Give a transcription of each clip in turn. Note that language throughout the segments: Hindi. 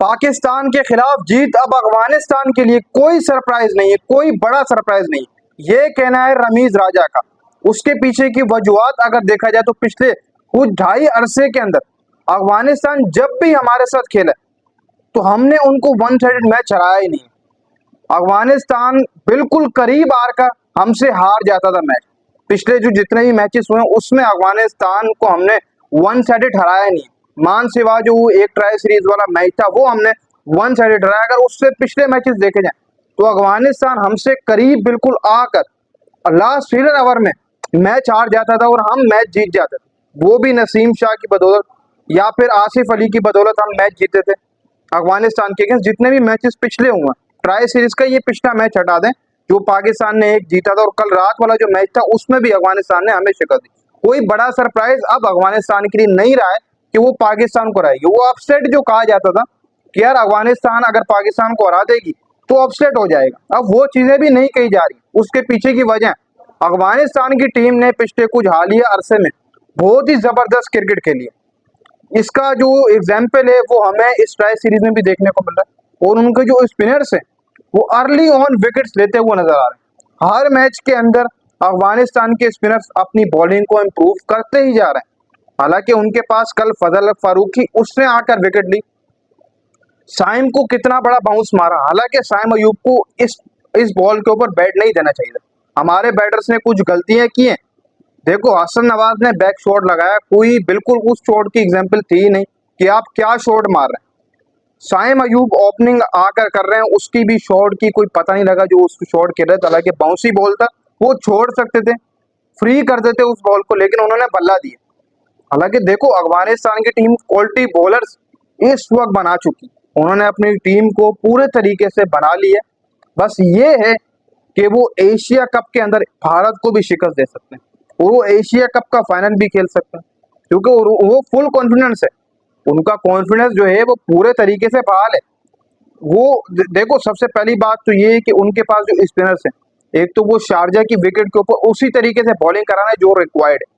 पाकिस्तान के खिलाफ जीत अब अफगानिस्तान के लिए कोई सरप्राइज नहीं है, कोई बड़ा सरप्राइज नहीं। ये कहना है रमीज राजा का। उसके पीछे की वजूहत अगर देखा जाए तो पिछले कुछ ढाई अरसे के अंदर अफगानिस्तान जब भी हमारे साथ खेला तो हमने उनको वन साइडेड मैच हराया ही नहीं। अफगानिस्तान बिल्कुल करीब आकर हमसे हार जाता था मैच। पिछले जो जितने भी मैचेस हुए उसमें अफगानिस्तान को हमने वन साइडेड हराया नहीं। मान सिवा जो एक ट्राई सीरीज वाला मैच था वो हमने वन साइडेड हराया। अगर उससे पिछले मैचेस देखे जाए तो अफगानिस्तान हमसे करीब बिल्कुल आकर लास्ट 3 ओवर में मैच हार जाता था और हम मैच जीत जाते थे। वो भी नसीम शाह की बदौलत या फिर आसिफ अली की बदौलत हम मैच जीते थे अफगानिस्तान के अगेंस्ट। जितने भी मैचेस पिछले हुए ट्राई सीरीज का ये पिछला मैच हटा दें जो पाकिस्तान ने एक जीता था और कल रात वाला जो मैच था उसमें भी अफगानिस्तान ने हमें शिकस्त दी। कोई बड़ा सरप्राइज अब अफगानिस्तान के लिए नहीं रहा है कि वो पाकिस्तान को हराएगी। वो अपसेट जो कहा जाता था कि यार अफगानिस्तान अगर पाकिस्तान को हरा देगी तो अपसेट हो जाएगा, अब वो चीजें भी नहीं कही जा रही। उसके पीछे की वजह अफगानिस्तान की टीम ने पिछले कुछ हालिया अरसे में बहुत ही जबरदस्त क्रिकेट खेली है। इसका जो एग्जाम्पल है वो हमें इस ट्राई सीरीज में भी देखने को मिल रहा है और उनके जो स्पिनर्स हैं वो अर्ली ऑन विकेट्स लेते हुए नजर आ रहे हैं। हर मैच के अंदर अफगानिस्तान के स्पिनर्स अपनी बॉलिंग को इम्प्रूव करते ही जा रहे हैं। हालांकि उनके पास कल फजल फारूकी उसने आकर विकेट ली, साइम को कितना बड़ा बाउंस मारा। हालांकि साइम अयूब को इस बॉल के ऊपर बैट नहीं देना चाहिए। हमारे बैटर्स ने कुछ गलतियां की हैं। देखो हसन नवाज ने बैक शॉट लगाया, कोई बिल्कुल उस शॉट की एग्जांपल थी नहीं कि आप क्या शॉट मार रहे हैं। साइम अयूब ओपनिंग आकर कर रहे हैं, उसकी भी शॉट की कोई पता नहीं लगा जो उसको शॉट खेल रहे थे। हालांकि बाउंसी बॉल था, वो छोड़ सकते थे, फ्री कर देते उस बॉल को, लेकिन उन्होंने बल्ला दिया। हालांकि देखो अफगानिस्तान की टीम क्वालिटी बॉलर्स इस वक्त बना चुकी, उन्होंने अपनी टीम को पूरे तरीके से बना लिया। बस ये है कि वो एशिया कप के अंदर भारत को भी शिकस्त दे सकते हैं और वो एशिया कप का फाइनल भी खेल सकते हैं क्योंकि वो फुल कॉन्फिडेंस है। उनका कॉन्फिडेंस जो है वो पूरे तरीके से बहाल है। वो देखो सबसे पहली बात तो ये है कि उनके पास जो स्पिनर्स हैं, एक तो वो शारजा की विकेट के ऊपर उसी तरीके से बॉलिंग कराना है जो रिक्वायर्ड है,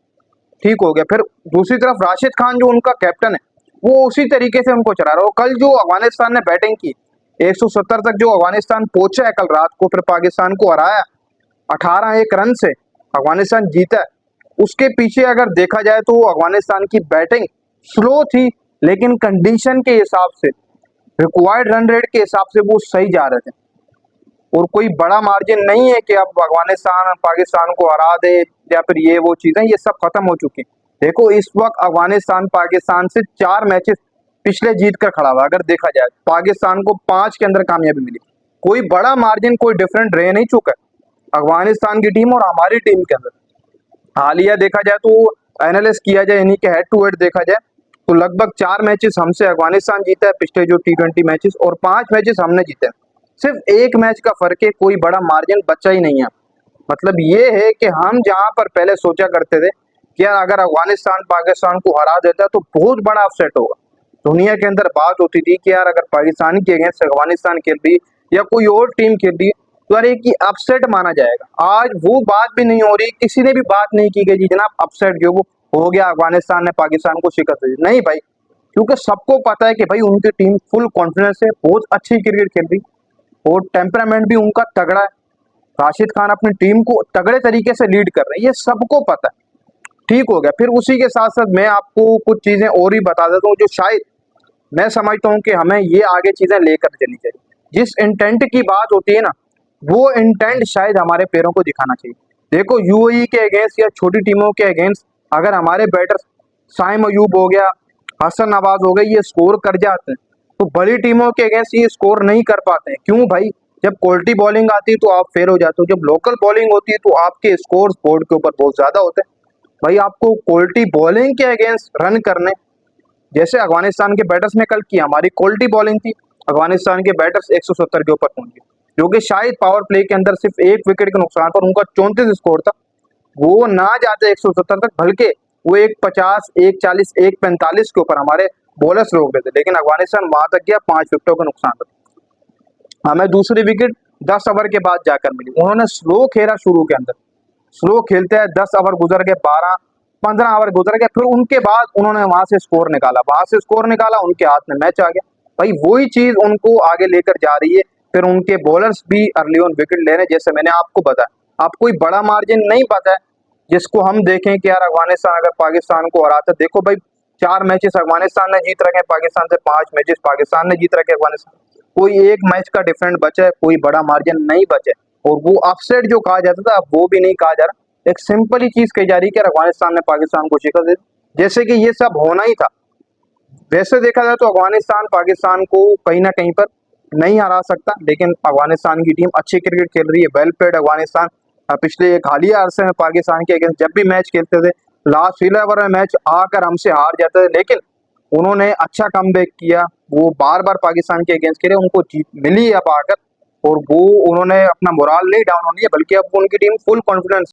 ठीक हो गया। फिर दूसरी तरफ राशिद खान जो उनका कैप्टन है वो उसी तरीके से उनको चला रहा है। कल जो अफगानिस्तान ने बैटिंग की 170 तक जो अफगानिस्तान पहुंचा है कल रात को, फिर पाकिस्तान को हराया 18 रन से अफगानिस्तान जीता है। उसके पीछे अगर देखा जाए तो अफगानिस्तान की बैटिंग स्लो थी लेकिन कंडीशन के हिसाब से रिक्वायर्ड रन रेट के हिसाब से वो सही जा रहे थे और कोई बड़ा मार्जिन नहीं है कि अब अफगानिस्तान पाकिस्तान को हरा दे या फिर ये वो चीजें, ये सब खत्म हो चुकी। देखो इस वक्त अफगानिस्तान पाकिस्तान से 4 मैचेस पिछले जीत कर खड़ा हुआ। अगर देखा जाए पाकिस्तान को 5 के अंदर कामयाबी मिली, कोई बड़ा मार्जिन कोई डिफरेंट रह नहीं चुका है अफगानिस्तान की टीम और हमारी टीम के अंदर। हालिया देखा जाए तो एनालिस किया जाए यानी कि हेड टू हेड देखा जाए तो लगभग 4 मैचेस हमसे अफगानिस्तान जीता है पिछले जो T20 मैचेस और 5 मैचेस हमने जीते हैं। सिर्फ एक मैच का फर्क है, कोई बड़ा मार्जिन बचा ही नहीं है। मतलब ये है कि हम जहां पर पहले सोचा करते थे कि यार अगर अफगानिस्तान पाकिस्तान को हरा देता तो बहुत बड़ा अपसेट होगा, दुनिया के अंदर बात होती थी कि यार अगर पाकिस्तान के अगेंस्ट अफगानिस्तान खेल रही या कोई और टीम खेल रही तो यार एक अपसेट माना जाएगा। आज वो बात भी नहीं हो रही, किसी ने भी बात नहीं की गई जी जनाब अपसेट जो वो हो गया, अफगानिस्तान ने पाकिस्तान को शिकस्त दी। नहीं भाई, क्योंकि सबको पता है कि भाई उनकी टीम फुल कॉन्फिडेंस है, बहुत अच्छी क्रिकेट खेल रही और टेम्परामेंट भी उनका तगड़ा है। राशिद खान अपनी टीम को तगड़े तरीके से लीड कर रहे हैं, ये सबको पता है, ठीक हो गया। फिर उसी के साथ साथ मैं आपको कुछ चीजें और ही बता देता हूँ जो शायद मैं समझता हूँ कि हमें ये आगे चीजें लेकर चलनी चाहिए। जिस इंटेंट की बात होती है ना, वो इंटेंट शायद हमारे पैरों को दिखाना चाहिए। देखो यूएई के अगेंस्ट या छोटी टीमों के अगेंस्ट अगर हमारे बैटर्स साइम अयूब हो गया, हसन नवाज हो गए, ये स्कोर कर जाते हैं तो बड़ी टीमों के अगेंस्ट ये स्कोर नहीं कर पाते हैं। क्यों भाई? जब क्वालिटी बॉलिंग आती है तो आप फेल हो जाते हो, जब लोकल बॉलिंग होती है तो आपके स्कोर्स बोर्ड के ऊपर बहुत ज्यादा होते हैं। भाई आपको क्वालिटी बॉलिंग के अगेंस्ट रन करने, जैसे अफगानिस्तान के बैटर्स ने कल किया, हमारी क्वालिटी बॉलिंग थी, अफगानिस्तान के बैटर्स 170 के ऊपर पहुंचे जो कि शायद पावर प्ले के अंदर सिर्फ एक विकेट के नुकसान पर उनका 34 स्कोर था। वो ना जाते 170 तक, बल्कि वो 150, 140, 145 के ऊपर हमारे बॉलर्स रोक देते, लेकिन अफगानिस्तान वहां तक गया 5 विकेटों का नुकसान था। हमें दूसरी विकेट 10 ओवर के बाद जाकर मिली। उन्होंने स्लो खेला, शुरू के अंदर स्लो खेलते हैं, 10 ओवर गुजर गए, 12, 15 ओवर गुजर गए, फिर उनके बाद उन्होंने वहां से स्कोर निकाला, उनके हाथ में मैच आ गया। भाई वही चीज उनको आगे लेकर जा रही है। फिर उनके बॉलर्स भी अर्ली ऑन विकेट ले रहे हैं, जैसे मैंने आपको बताया। आप कोई बड़ा मार्जिन नहीं पता है जिसको हम देखें कि यार अफगानिस्तान अगर पाकिस्तान को हराता, देखो भाई 4 मैचेस अफगानिस्तान ने जीत रखे हैं, पाकिस्तान से 5 मैचेस पाकिस्तान ने जीत रखे हैं अफगानिस्तान, कोई एक मैच का डिफरेंट बचा है, कोई बड़ा मार्जिन नहीं बचा है। और वो अपसेट जो कहा जाता था, अब वो भी नहीं कहा जा रहा। एक सिंपल ही चीज कही जा रही है कि अफगानिस्तान ने पाकिस्तान को शिकस्त दे दी, जैसे कि ये सब होना ही था। वैसे देखा जाए तो अफगानिस्तान पाकिस्तान को कहीं ना कहीं पर नहीं हरा सकता, लेकिन अफगानिस्तान की टीम अच्छी क्रिकेट खेल रही है, वेल प्लेड अफगानिस्तान। पिछले एक हालिया अरसे में पाकिस्तान के अगेंस्ट जब भी मैच खेलते थे, लास्ट 11 ओवर में मैच आकर हमसे हार जाते थे, लेकिन उन्होंने अच्छा कमबैक किया। वो बार बार पाकिस्तान के अगेंस्ट खेले, उनको जीत मिली अब आकर, और वो उन्होंने अपना मोराल नहीं डाउन होने दिया, बल्कि अब उनकी टीम फुल कॉन्फिडेंस